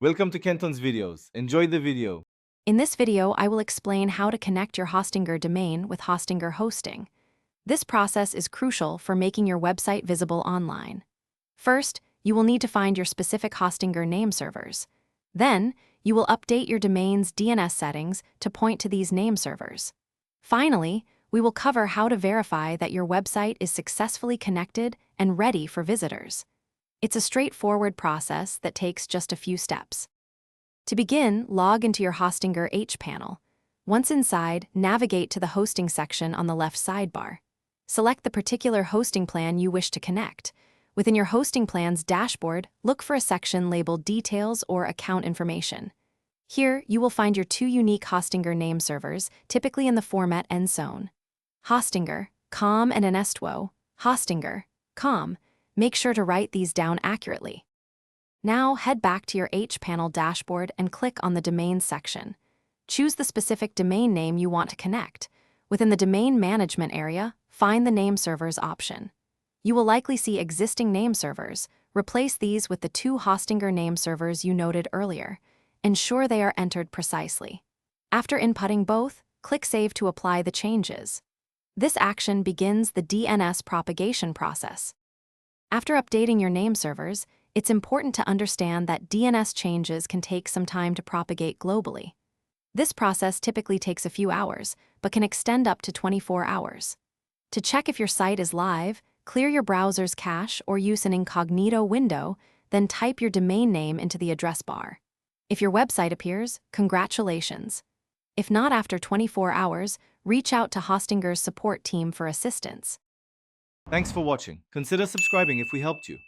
Welcome to Kenton's videos. Enjoy the video. In this video, I will explain how to connect your Hostinger domain with Hostinger hosting. This process is crucial for making your website visible online. First, you will need to find your specific Hostinger name servers. Then, you will update your domain's DNS settings to point to these name servers. Finally, we will cover how to verify that your website is successfully connected and ready for visitors. It's a straightforward process that takes just a few steps. To begin, log into your Hostinger H panel. Once inside, navigate to the hosting section on the left sidebar. Select the particular hosting plan you wish to connect. Within your hosting plan's dashboard, look for a section labeled Details or Account Information. Here, you will find your two unique Hostinger name servers, typically in the format endzone. Hostinger, com, and Anestuo, Hostinger, com. Make sure to write these down accurately. Now head back to your H-panel dashboard and click on the Domain section. Choose the specific domain name you want to connect. Within the Domain Management area, find the Name Servers option. You will likely see existing name servers. Replace these with the two Hostinger name servers you noted earlier. Ensure they are entered precisely. After inputting both, click Save to apply the changes. This action begins the DNS propagation process. After updating your name servers, it's important to understand that DNS changes can take some time to propagate globally. This process typically takes a few hours, but can extend up to 24 hours. To check if your site is live, clear your browser's cache or use an incognito window, then type your domain name into the address bar. If your website appears, congratulations. If not after 24 hours, reach out to Hostinger's support team for assistance. Thanks for watching. Consider subscribing if we helped you.